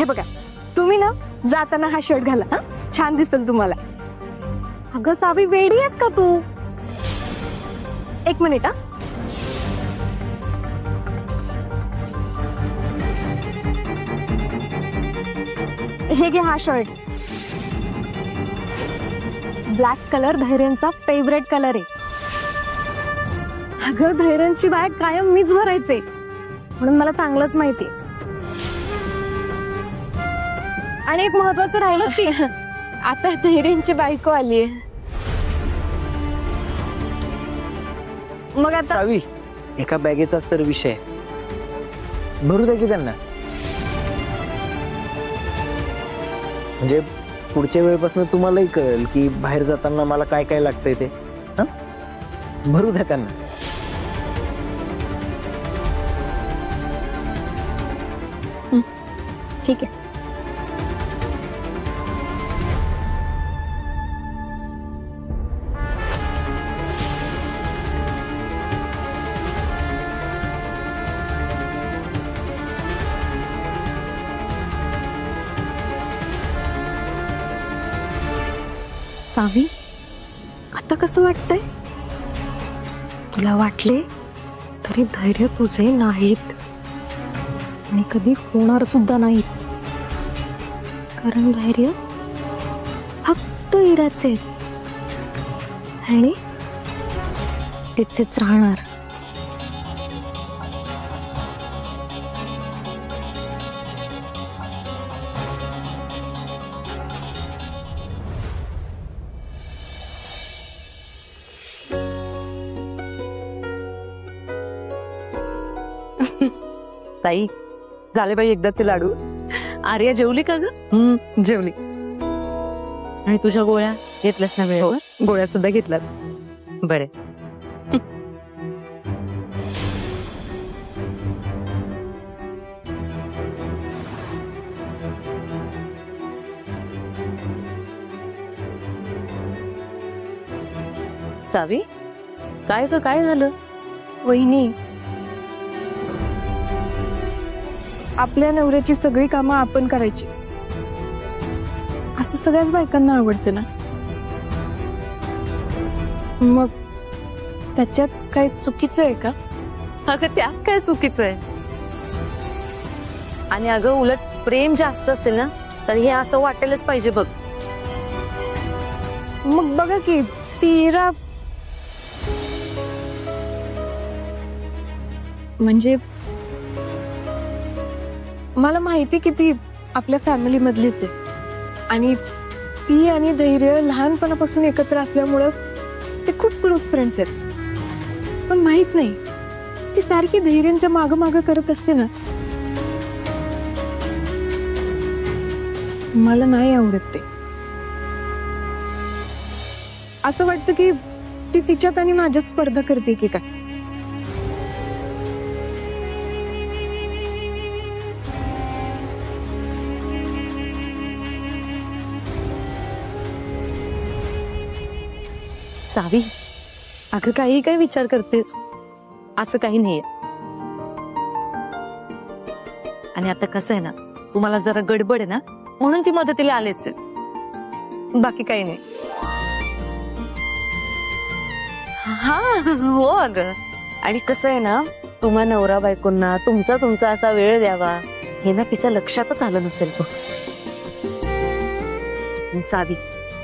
हे बघा, तुम्ही ना जाताना हा शर्ट घाला, हा छान दिसेल तुम्हाला. अगं सावी, वेडी आहेस का तू? एक मिनिट. हा हे घे, हा शर्ट. ब्लॅक कलर धैर्यांचा फेवरेट कलर आहे. अगं धैर्यांची बॅग कायम मीच भरायचे, म्हणून मला चांगलंच माहिती. आणि एक महत्वाचं राहिलं की आता धैर्यांची बायको आलीये. मग आता सावी, एका बॅगेचाच तर विषय, भरू द्या की त्यांना. म्हणजे पुढच्या वेळेपासून तुम्हालाही कळेल की बाहेर जाताना मला काय काय लागतंय ते. भरू द्या त्यांना. ठीक आहे. सावी, आता कसं वाटतंय? तुला वाटले तरी धैर्य तुझे नाहीत आणि कधी होणार सुद्धा नाहीत. कारण धैर्य फक्त इराचे आणि तिचेच राहणार. ताई, झाले बाई एकदाचे लाडू. आर्या जेवली का ग? जेवली. आणि तुझ्या गोळ्या घेतल्यास ना वेळेवर? गोळ्या सुद्धा घेतल्यात. बरे. सावी, काय ग, काय झालं? वहिनी, आपल्या नवऱ्याची सगळी कामं आपण करायची असं सगळ्याच बायकांना आवडते ना. मग त्याच्यात काही चुकीचं आहे का? अगं त्यात काय चुकीचं आहे? आणि अगं उलट प्रेम जास्त असेल ना तर हे असं वाटेलच पाहिजे बघ. मग बघा की तीरा, म्हणजे मला माहिती की ती आपल्या फॅमिली मधलीच आहे आणि ती आणि धैर्य लहानपणापासून एकत्र असल्यामुळं ते खूप क्लोज फ्रेंड्स आहेत. पण माहित नाही, ती सारखी धैर्यांच्या माग माग करत असते ना, मला नाही आवडत ते. असं वाटतं की ती तिच्यात आणि माझ्यात स्पर्धा करते की काय. सावी, अगं काही काय विचार करतेस? असं काही नाहीये. आणि आता कसं आहे ना, तुम्हाला जरा गडबड आहे ना, म्हणून ती मदतीला आले असेल, बाकी काही नाही. हा हो अगं. आणि कसं आहे ना, तुम्हा नवरा बायकोंना तुमचा तुमचा असा वेळ द्यावा हे ना तिच्या लक्षातच आलं नसेल बघ. आणि सावी,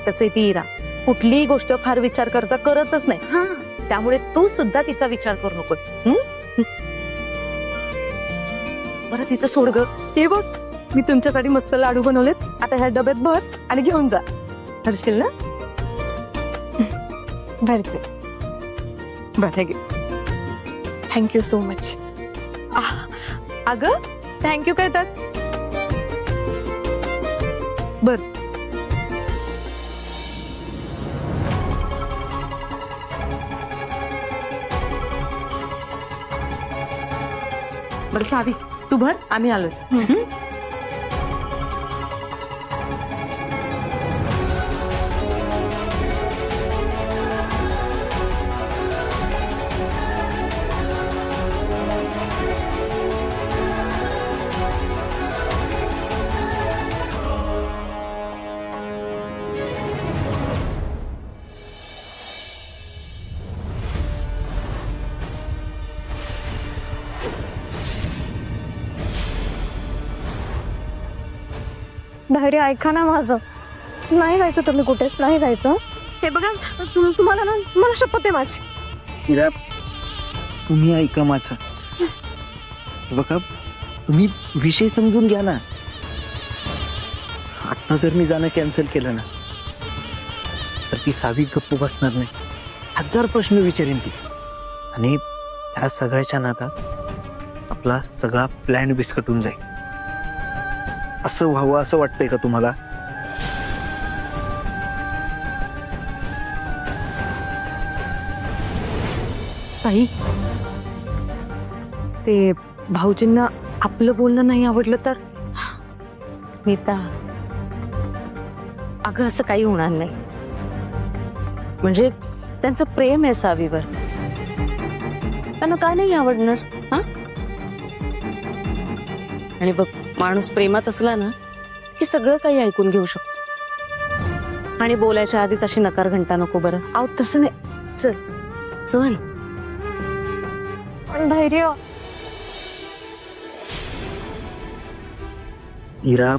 कसं ती इरा कुठलीही गोष्ट फार विचार करता करतच नाही. हा, त्यामुळे तू सुद्धा तिचा विचार करू नको. बरं तिचं सोड ग. ते बघ, मी तुमच्यासाठी मस्त लाडू बनवलेत. आता ह्या डब्यात भर आणि घेऊन जा. हरशील ना? भरते. बरं घे. Thank you so much. अगं थँक्यू काय तर. बर बरं सावी, तू भर, आम्ही आलोच. धैर्य ऐका ना माझं, नाही जायचं तुम्ही कुठेच नाही जायचं. हे बघा तुम्हाला ना, मला शपथ आहे माझी. इरा तुम्ही ऐका माझं. बघा तुम्ही विषय समजून घ्या ना. आता जर मी जाणं कॅन्सल केलं ना तर ती सावी गप्प बसणार नाही. 1000 प्रश्न विचारेन ती. आणि ह्या सगळ्याच्या नादात आपला सगळा प्लॅन बिस्कटून जाईल. असं व्हावं असं वाटतंय का तुम्हाला? ताई, ते भाऊजींना आपलं बोलणं नाही आवडलं तर? नीता, अगं असं काही होणार नाही. म्हणजे त्यांचं प्रेम आहे सावीवर, त्यांना का नाही आवडणार? हा, आणि बघ, माणूस प्रेमात असला ना की सगळं काही ऐकून घेऊ शकतो. आणि बोलायच्या आधीच अशी नकार घंटा नको बरं. आहो तसं नाही. चल चल. धैर्य, इरा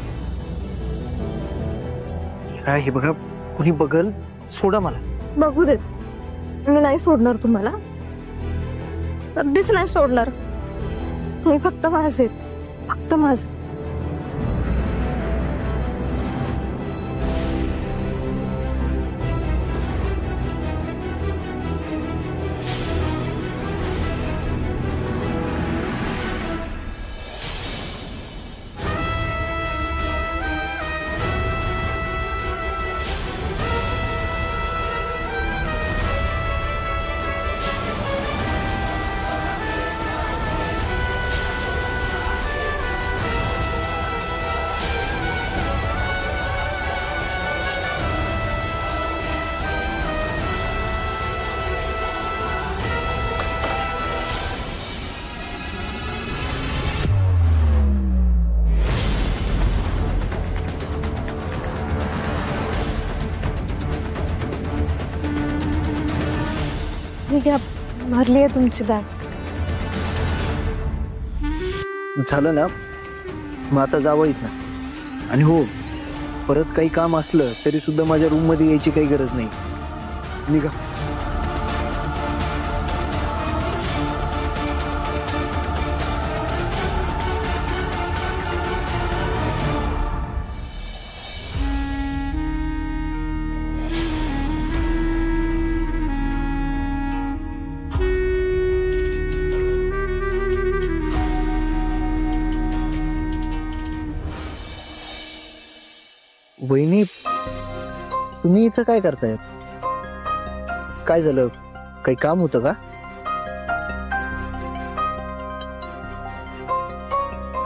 इरा हे बघा, कुणी बघल, सोडा मला. बघू देत, मी नाही सोडणार तुम्हाला, कधीच नाही सोडणार. मी फक्त माझे, फक्त माझं. ठीक आहे, भरली आहे तुमची बॅग. झालं ना, मग आता जावं इथनं. आणि हो, परत काही काम असलं तरी सुद्धा माझ्या रूम मध्ये यायची काही गरज नाही. निघा. वहिनी, तुम्ही इथं काय करताय? काय झालं? काही काम होतं का?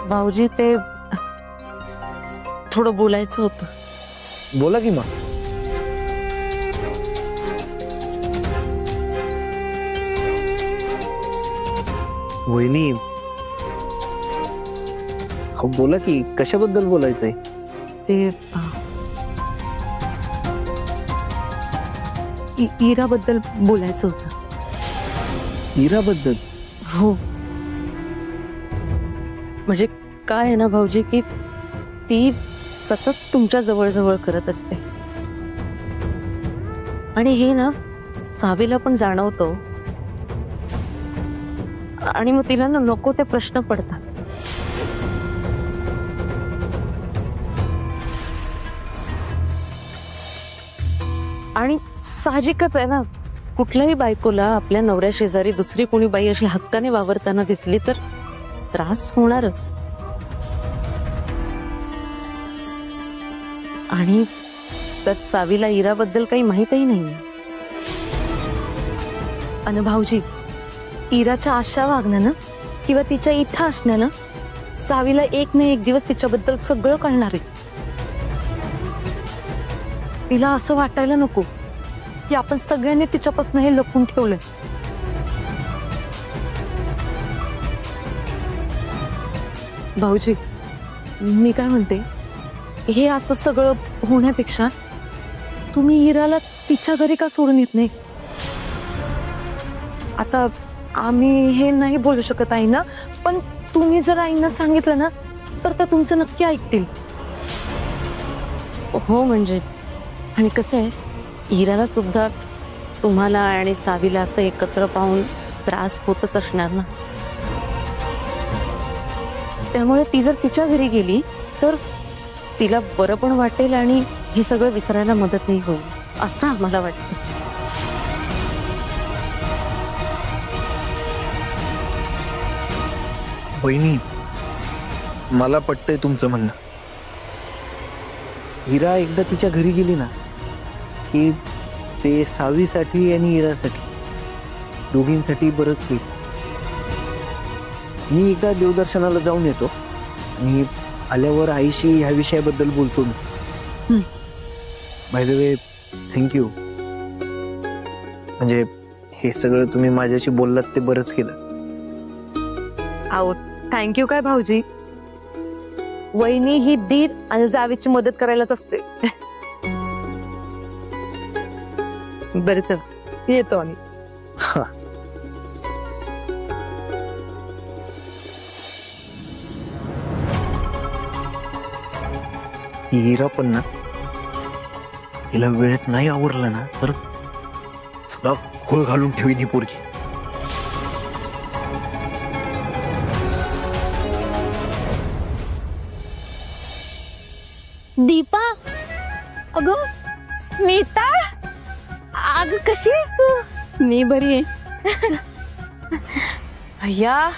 भाऊजी, ते थोडं बोलायचं होतं. बोला की मग. वहिनी, हो बोला की, कशाबद्दल बोलायचंय? ते इराबद्दल बोलायचं होतं. इराबद्दल? हो, म्हणजे काय आहे ना भाऊजी, की ती सतत तुमच्या जवळ जवळ करत असते. आणि हे ना सावीला पण जाणवतो. आणि मग तिला ना नको ते प्रश्न पडतात. आणि साहजिकच आहे ना, कुठल्याही बायकोला आपल्या नवऱ्या शेजारी दुसरी कोणी बाई अशी हक्काने वावरताना दिसली तर त्रास होणारच. आणि त्यात सावीला इराबद्दल काही माहीतही नाही. अन भाऊजी, इराच्या आशा वागण्यानं किंवा तिच्या इथं असण्यानं सावीला एक ना एक दिवस तिच्याबद्दल सगळं कळणार आहे. तिला असं वाटायला नको की आपण सगळ्यांनी तिच्यापासून हे लपून ठेवलंय. भाऊजी, मी काय म्हणते, हे असं सगळं होण्यापेक्षा तुम्ही इराला तिच्या घरी का सोडून येत नाही? आता आम्ही हे नाही बोलू शकत आईना, पण तुम्ही जर आईना सांगितलं ना तर त्या तुमचं नक्की ऐकतील. हो म्हणजे, आणि कसं आहे, इराला सुद्धा तुम्हाला आणि सावीला असं एकत्र पाहून त्रास होतच असणार ना. त्यामुळे ती जर तिच्या घरी गेली तर तिला बरं पण वाटेल आणि हे सगळं विसरायला मदतही होईल असं आम्हाला वाटतं. बहिणी, मला पटतंय तुमचं म्हणणं. हिरा एकदा तिच्या घरी गेली ना की ते सावीसाठी आणि हिरासाठी दोघींसाठी बरंच होईल. मी एकदा देवदर्शनाला जाऊन येतो आणि आल्यावर आईशी ह्या विषयाबद्दल बोलतो मी. By the way, thank you. म्हणजे हे सगळं तुम्ही माझ्याशी बोललात ते बरंच केलं. आहो, थँक्यू काय भाऊजी, वहिनी ही दीर आणि जावीची मदत करायलाच असते. बरं चल, येतो आम्ही. हिरा पण ना, हिला वेळेत नाही आवरलं ना तर सगळा खोळ घालून ठेवीन ही पोरगी. दीपा, अगं स्मिता, अगं कशी आहेस तू? मी बरी आहे. अय्या,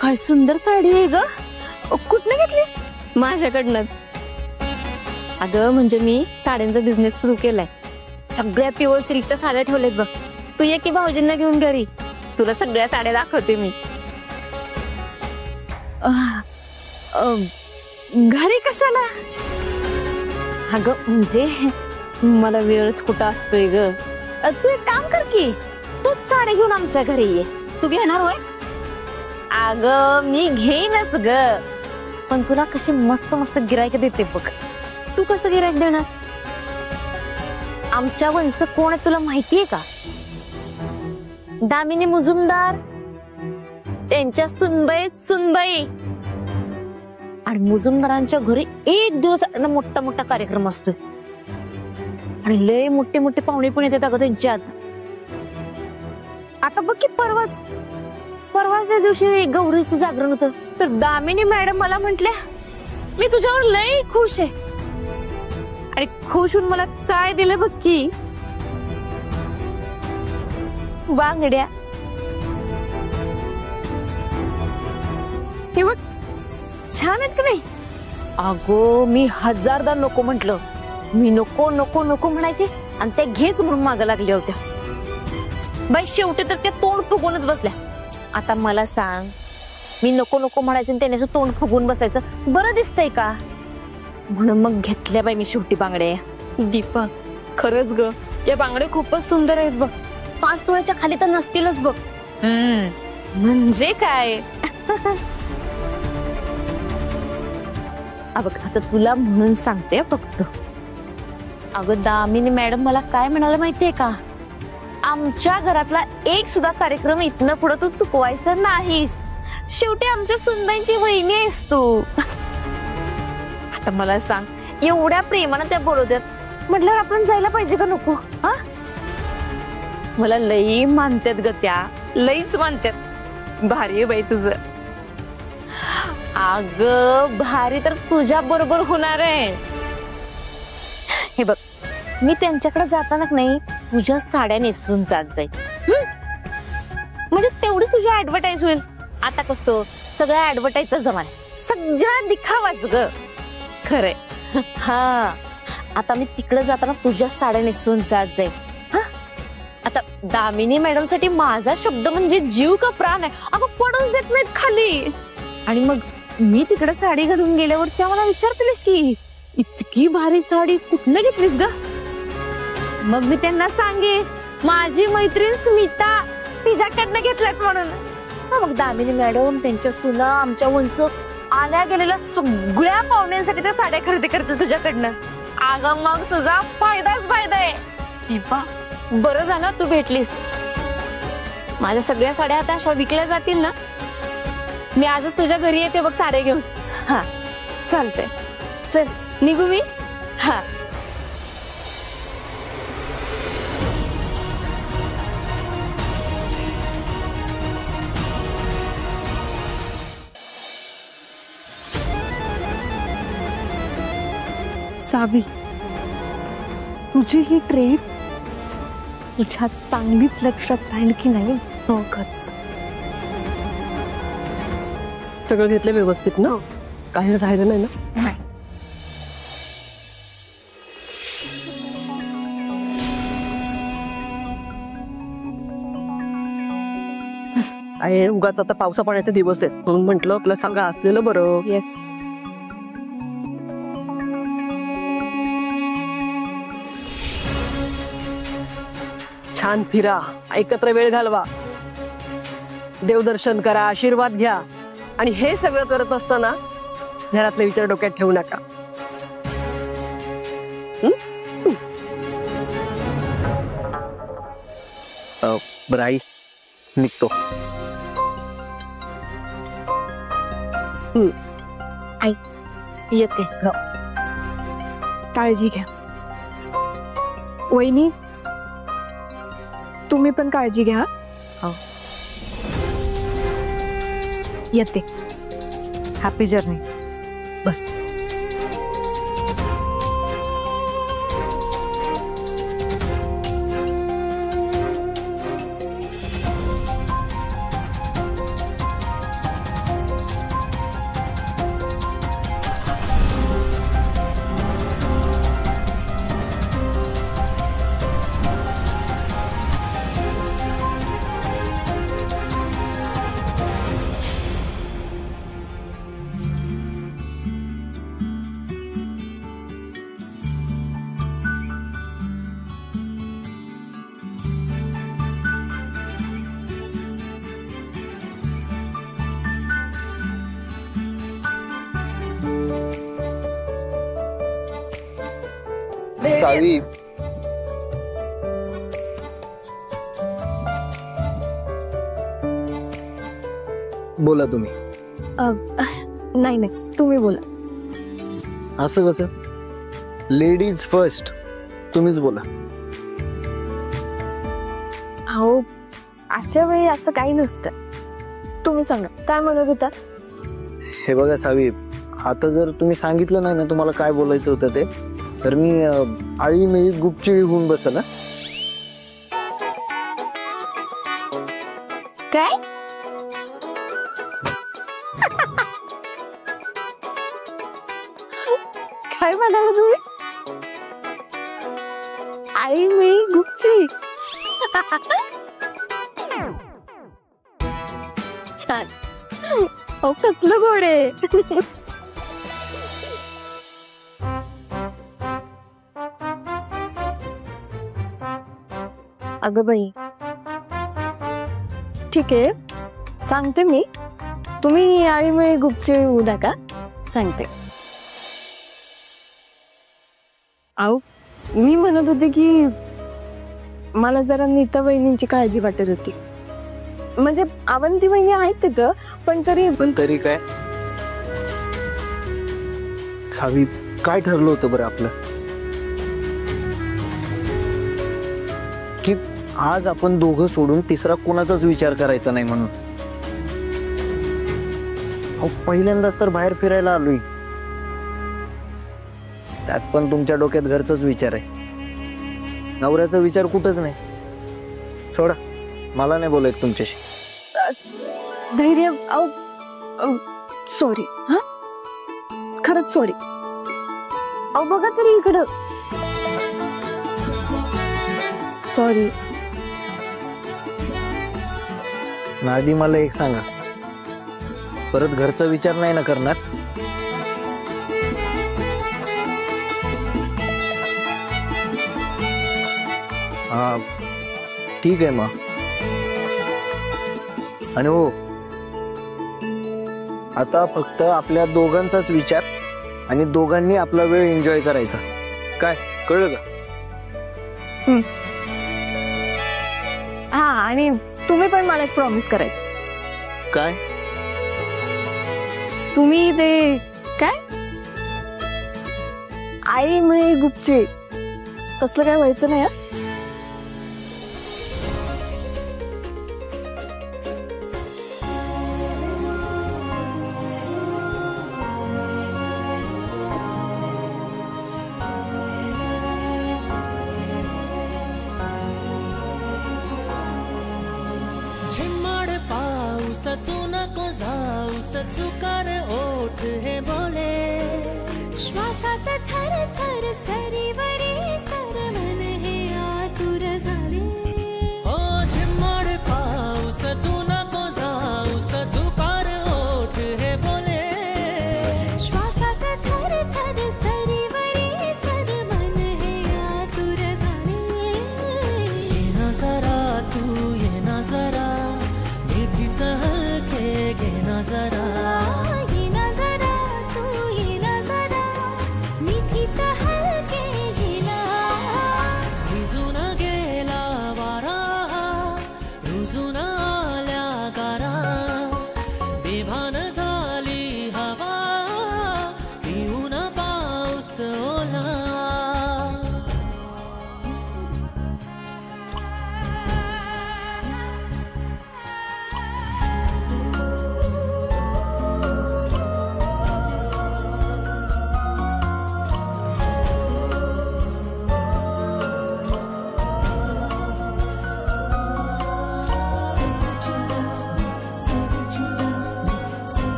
काय सुंदर साडी आहे ग. कुठनं घेतलीस? माझ्याकडनंच. अगं म्हणजे मी साड्यांचा बिझनेस सुरू केलाय. सगळ्या प्युअर सिल्कच्या साड्या ठेवल्यात बघ. तू ये की भाऊजींना घेऊन घरी, तुला सगळ्या साड्या दाखवते मी. घरी कशाला? अगं म्हणजे मला वेळच कुठं असतोय ग. तू एक काम कर की, तूच साड्या घेऊन आमच्या घरी ये. तू घेणार होय? अगं मी घेईनच ग, पण तुला कशी मस्त मस्त गिरायक देते बघ. तू कसं गिरायक देणार? आमच्या वंश कोण आहे तुला माहितीये का? दामिनी मुजुमदार, त्यांच्या सुनबाई. आणि मुजुमदारांच्या घरी एक दिवस मोठा मोठा कार्यक्रम असतोय आणि लय मोठे मोठे पाहुणे पण येतात अगं त्यांच्यात. आता बघ की परवाच्या दिवशी गौरीचं जागरण होतं, तर दामिनी मॅडम मला म्हटल्या मी तुझ्यावर लय खुश आहे. आणि खुश होऊन मला काय दिलं बघ की, बांगड्या. हे बघ छान आहेत का नाही? अगो मी हजारदा नको म्हंटल, मी नको नको नको म्हणायचे आणि त्या घेच म्हणून मागं लागल्या होत्या. बाई शेवटी तर त्या तोंड फुगूनच बसल्या. आता मला सांग, मी नको नको म्हणायचं त्याने असं तोंड फुगून बसायचं बरं दिसतंय का? म्हणून मग घेतल्या बाई मी शेवटी बांगड्या. दीपा खरंच ग, या बांगड्या खूपच सुंदर आहेत बघ. 5 तोळ्याच्या खाली तर नसतीलच बघ. म्हणजे काय? बघ आता तुला म्हणून सांगते फक्त. अगं दामिनी मॅडम मला काय म्हणाला माहितीये का? आमच्या घरातला एक सुद्धा कार्यक्रम इथनं पुढे तू चुकवायचा नाहीस. शेवटी आमच्या सुनबाईंची वहिनी आहेस तू. आता मला सांग, एवढ्या प्रेमानं त्या बोलवतात म्हटल्यावर आपण जायला पाहिजे का नको? हा, मला लई मानतात ग त्या, लईच मानतात. भारी आहे बाई तुझं. अग भारी तर तुझ्या बरोबर होणार आहे. हे बघ, मी त्यांच्याकडे जाताना नाही तुझ्या साड्या नेसून जात जाईल. म्हणजे तेवढीच तुझी ऍडव्हर्टाईज होईल. आता कसं सगळ्या ऍडव्हर्टाईजचा जमाना, सगळा दिखावाच ग. खरंय. हा, आता मी तिकडे जाताना तुझ्या साड्या नेसून जात जाईल. हा, आता दामिनी मॅडम साठी माझा शब्द म्हणजे जीव का प्राण आहे. अगं पडूच देत नाहीत खाली. आणि मग मी तिकडे साडी घालून गेल्यावर त्या मला विचारतीलच की इतकी भारी साडी कुठनं घेतलीस ग? मग मी त्यांना सांगे माझी मैत्रीण स्मिता तिच्याकडनं घेतल्यात म्हणून. मग दामिनी मॅडम त्यांच्या सुना आमच्या वंश आल्या गेलेल्या सगळ्या पाहुण्यांसाठी त्या साड्या खरेदी करतील तुझ्याकडनं. अगं मग तुझा फायदाच फायदा आहे. दीपा बरं झालं तू भेटलीस. माझ्या सगळ्या साड्या आता अशा विकल्या जातील ना. मी आजच तुझ्या घरी येते बघ साड्या घेऊन. हा चालतंय, चल निघू मी. हा सावी, तुझी ही ट्रिप तुझ्या चांगलीच लक्षात राहील की नाही बघच. सगळं घेतलं व्यवस्थित ना? काही राहिलं नाही ना? नाही. आहे उगाच आता पावसा पाण्याचे दिवस आहेत म्हणून म्हंटल आपलं सगळं असलेलं बरं. येस. छान फिरा, एकत्र वेळ घालवा, देवदर्शन करा, आशीर्वाद घ्या आणि हे सगळं करत असताना घरातले विचार डोक्यात ठेवू नका. बरं आई, निघतो. येते. काळजी घ्या. वहिनी, तुम्ही पण काळजी घ्या. हो. येते. Happy journey. बस. सावी, बोला तुम्ही. नाही नाही, तुम्ही बोला. असं कसं? लेडीज फर्स्ट, तुम्हीच बोला. अहो, अशा वेळी असं काही नसतं. तुम्ही सांगा, काय म्हणत होता? हे बघा सावी, आता जर तुम्ही सांगितलं नाही ना तुम्हाला काय बोलायचं होतं ते, तर मी आळी मिळी गुपचिळी होऊन बसल. काय? काय म्हणाला तुम्ही? आई मी गुपची. छान. अहो, कसलं गोड आहे. अगं बाई, ठीक आहे, सांगते मी. तुम्ही आळीमुळे गुपची होऊ नका, सांगते. अहो, मी म्हणत होते की मला जरा नीता वहिनींची काळजी वाटत होती. म्हणजे अवंती वहिनी आहेत तिथं, पण तरी काय सावी, काय ठरलं होतं बरं आपलं की आज आपण दोघं सोडून तिसरा कोणाचाच विचार करायचा नाही म्हणून. अहो, पहिल्यांदाच तर बाहेर फिरायला आलोय, त्यात पण तुमच्या डोक्यात घरचाच विचार आहे. नवऱ्याचा विचार कुठंच नाही. सोडा, मला नाही बोलायचं तुमच्याशी. धैर्य. अहो, सॉरी. हा, खरंच सॉरी. अहो, बघा तरी इकडं. सॉरी. आधी मला एक सांगा, परत घरचा विचार नाही ना करणार? हा, ठीक आहे मग. आणि हो, आता फक्त आपल्या दोघांचाच विचार आणि दोघांनी आपला वेळ एन्जॉय करायचा. काय कळलं का? हा, आणि तुम्ही पण मला एक प्रॉमिस करायचं. काय? तुम्ही ते काय आई मी गुपची तसलं काय व्हायचं नाही. झिम्माड पाऊस तू नको जाऊस चुकार ओठ हे बोले श्वासात थर थर सरीवरी सरमन हे आतुर झाले. हो झिम्माड पाऊस तू नको जाऊस चुकार ओठ हे बोले श्वासात थर थर सरीवरी सरमन हे आतुर झाले. ये ना जरा तू ये ना जरा मिठी तहके घे ना जरा ये नजरा तू ये नजरा मिठी तहके गेला. भिजून गेला वारा रुजून आल्या गारा बेभान झाली हवा पिऊन पाऊस ओला.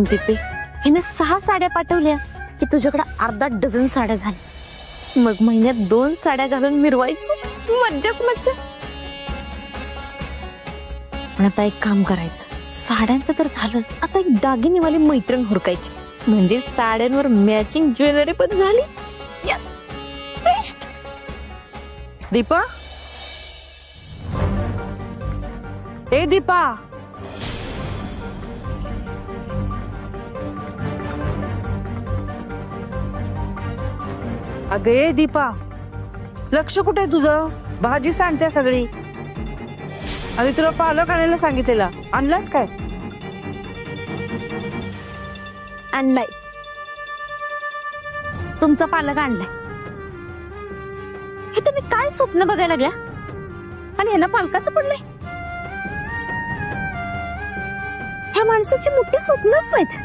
दीपे हिने 6 साड्या पाठवल्या की तुझ्याकडे अर्धा डझन साड्या झाल्या. मग महिन्यात 2 साड्या घालून मिरवायचं. मज्जाच मज्जा. पण आता एक काम करायचं. साड्यांचं तर झालं, आता एक दागिनेवाली मैत्रीण हुडकायची. म्हणजे साड्यांवर मॅचिंग ज्वेलरी पण झाली. Yes best. दीपा, ए दीपा, अगे दीपा, लक्ष कुठे आहे तुझं? भाजी सांडते सगळी. आणि तुला पालक आणायला सांगितलेला, आणलास काय? आणलाय. तुमचा पालक आणलाय. हे तुम्ही काय स्वप्न बघायला लागल्या? आणि ह्याला पालकाचं पडलंय. ह्या माणसाची मोठी स्वप्नच नाहीत.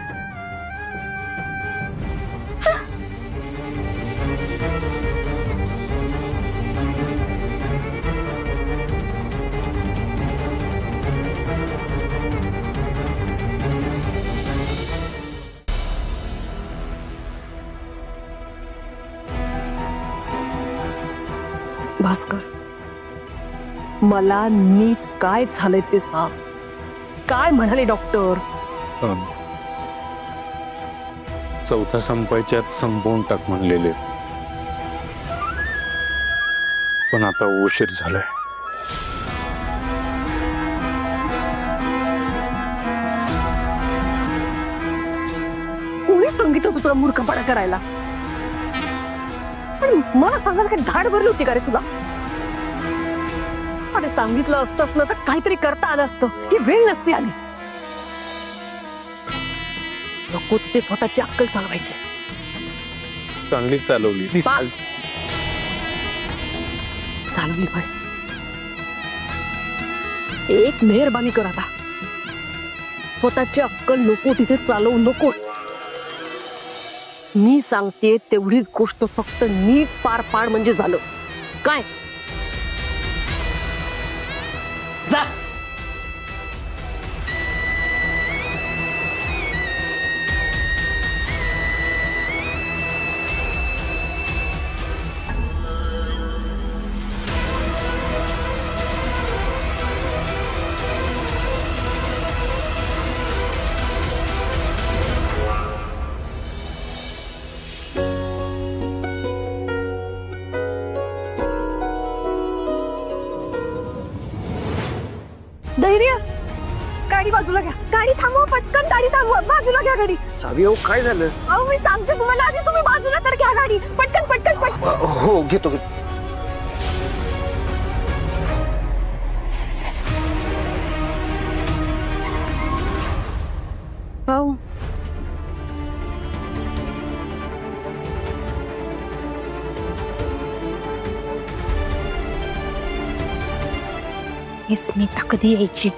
भास्कर, मला नीट काय झालंय ते सांग. काय म्हणाले डॉक्टर? चौथा संपायच्या आत संपवून टाक म्हणलेले, पण आता उशीर झालाय. कोणी सांगितलं तुला मूर्खपणा करायला? पण मला सांगायला काय धाड भरली होती का रे तुला? अरे सांगितलं असतंच ना तर काहीतरी करता आलं असतं. ही वेळ नसती आली. नको तिथे स्वतःची अक्कल चालवायची. चांगली चालवली. चालवली पण एक मेहरबानी कर आता. स्वतःची अक्कल नको तिथे चालवू नकोस. मी सांगते तेवढीच गोष्ट फक्त नीट पार पाड म्हणजे झालं. काय जा. धैर्य, गाडी बाजूला घ्या. गाडी थांबवा पटकन. गाडी थांबवा. बाजूला घ्या गाडी. सावी, अहो काय झालं? अहो मी सांगते तुम्हाला आधी. तुम्ही बाजूला तर घ्या गाडी. पटकन पटकन पटकन. हो घेतो. हे स्मिता कधी यायची?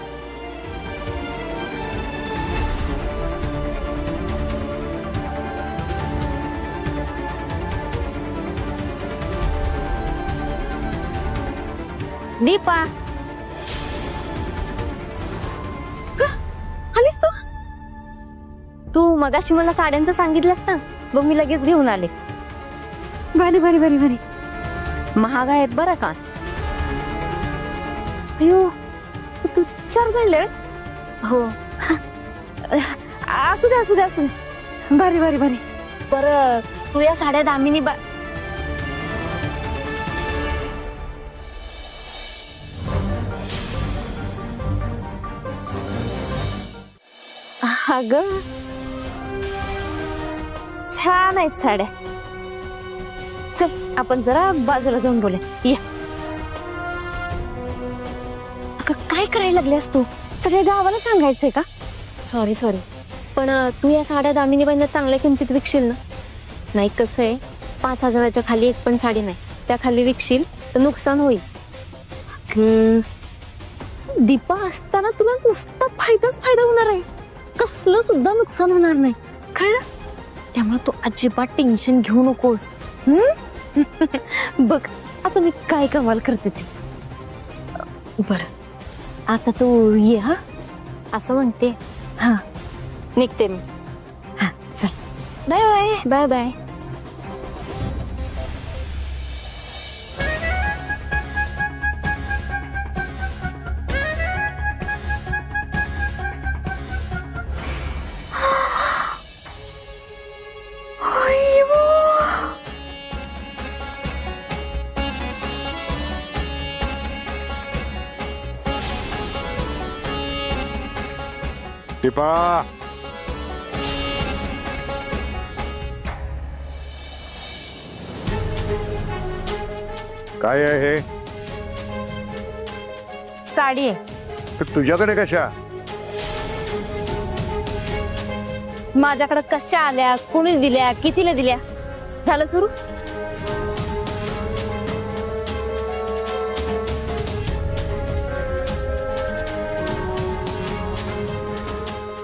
दीपा, आलीस तू? तू मगाशी मला साड्यांचं सांगितलंस ना, मग मी लगेच घेऊन आले. भारी भारी भारी भारी महाग आहेत बरं का. अयो, तू 4 जणले? हो. असू दे असू दे असू दे. भारी भारी भारी. बरं, तू या साड्या दामिनी अगं छान आहेत साड्या. चल आपण जरा बाजूला जाऊन बोले. या. अगं काय करायला लागल्यास तू? सगळ्या गावाला सांगायचंय का? सॉरी सॉरी, पण तू या साड्या दामिनी बाईंना चांगल्या किमतीत विकशील ना? नाही, कसं आहे, 5,000च्या खाली एक पण साडी नाही. त्या खाली विकशील तर नुकसान होईल. दीपा असताना तुला नुसता फायदाच फायदा होणार आहे, कसलं सुद्धा नुकसान होणार नाही, कळलं? त्यामुळे तू अजिबात टेन्शन घेऊ नकोस. बघ आता मी काय कमाल करते ती. बरं आता तू ये. हा असं म्हणते. हा निघते मी. हा चल, bye bye. Bye bye. Deepa, काय आहे हे? साडी आहे. तर तुझ्याकडे कशा? माझ्याकडे कशा आल्या, कोणी दिल्या, कितीला दिल्या? झालं सुरू?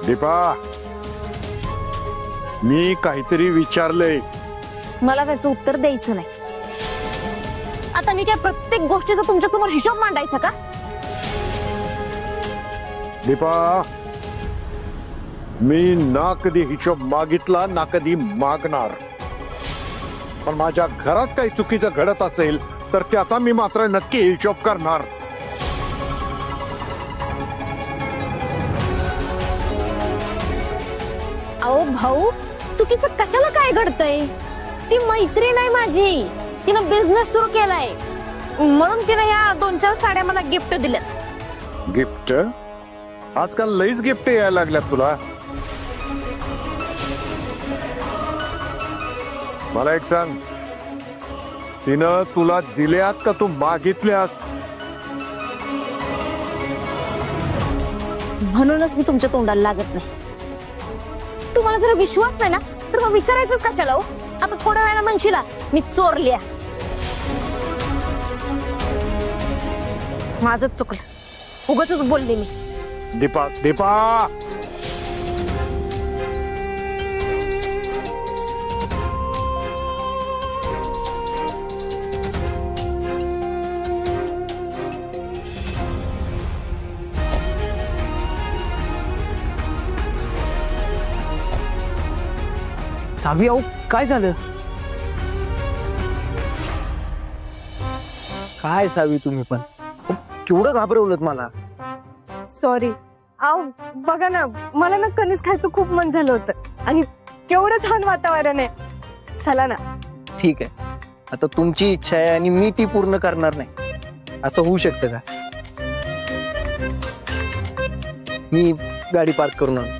दीपा, मी काहीतरी विचारलंय. मला त्याचं उत्तर द्यायचं नाही. आता मी काय प्रत्येक गोष्टीचा तुमच्यासमोर हिशोब मांडायचा का? दीपा, मी ना कधी हिशोब मागितला ना कधी मागणार. पण माझ्या घरात काही चुकीचं घडत असेल तर त्याचा मी मात्र नक्की हिशोब करणार. अहो भाऊ, चुकीचं कशाला काय घडतंय? ती मैत्रीण आहे माझी, तिनं बिझनेस सुरू केलाय म्हणून तिनं या 2-4 साड्या मला गिफ्ट दिल्यात. गिफ्ट? आजकाल लईच गिफ्ट यायला लागल्यात तुला. मला एक सांग, तिनं तुला दिल्यात का तू मागितल्यास? म्हणूनच मी तुमच्या तोंडाला लागत नाही. तुम्हाला जर विश्वास नाही ना तर मग विचारायचंच कशाला हो? आता थोड्या वेळाला म्हणशीला मी चोरल्या. माझंच चुकलं, उगाचच बोलले मी. दीपा, दीपा, सावी, अहो काय झालं? काय सावी तुम्ही पण केवढं घाबरवलं मला. सॉरी. आव बघा ना, मला ना कणीस खायचं खूप मन झालं होतं आणि केवढं छान वातावरण आहे. चला ना. ठीक आहे, आता तुमची इच्छा आहे आणि मी ती पूर्ण करणार नाही, असं होऊ शकतं का? मी गाडी पार्क करून आणतो.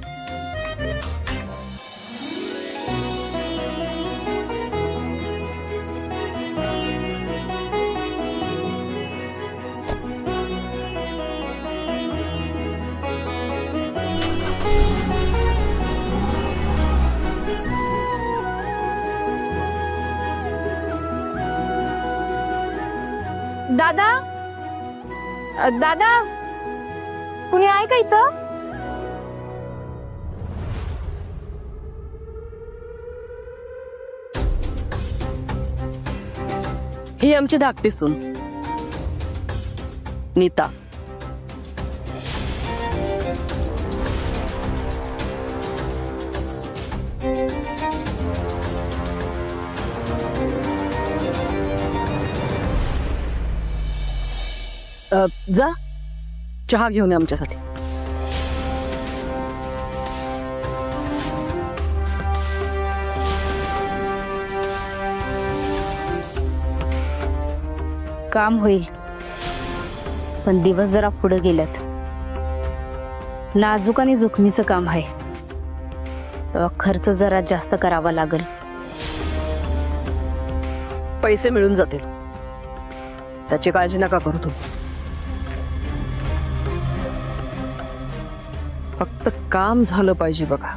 दादा, दादा, कुणी आहे का इथं? ही आमची धाकटी सून नीता. जा चहा घेऊन ये आमच्यासाठी. काम होईल पण दिवस जरा पुढे गेलेत. नाजूक आणि जोखमीचं काम आहे तेव्हा खर्च जरा जास्त करावा लागेल. पैसे मिळून जातील त्याची काळजी नका करू तुम्ही. फक्त काम झालं पाहिजे बघा.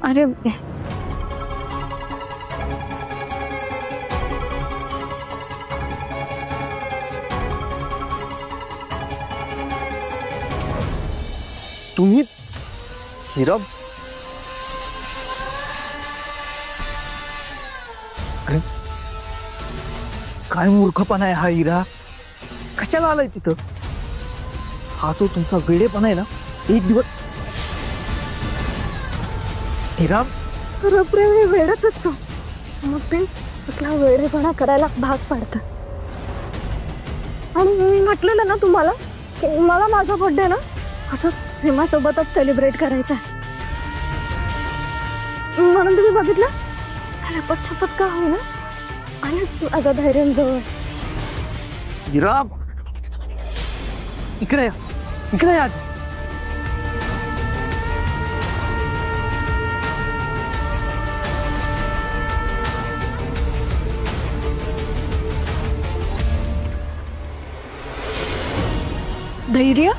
अरे तुम्ही हिरा, अरे काय मूर्खपणा आहे हा हिरा. कशाला आलाय तिथं? हा जो तुमचा वेडेपणा आहे ना, एक दिवस हिरा. प्रेम हे वेडच असतो मग ते असला वेडेपणा करायला भाग पाडतं. आणि मी म्हटलेलं ना तुम्हाला की मला माझा बर्थडे ना असं प्रेमासोबतच सेलिब्रेट करायचा आहे म्हणून तुम्ही बघितलं लपत छपत का होईना आलंच माझा धैर्य जवळ. हिरा इकडे या, इकडे या. धैर्य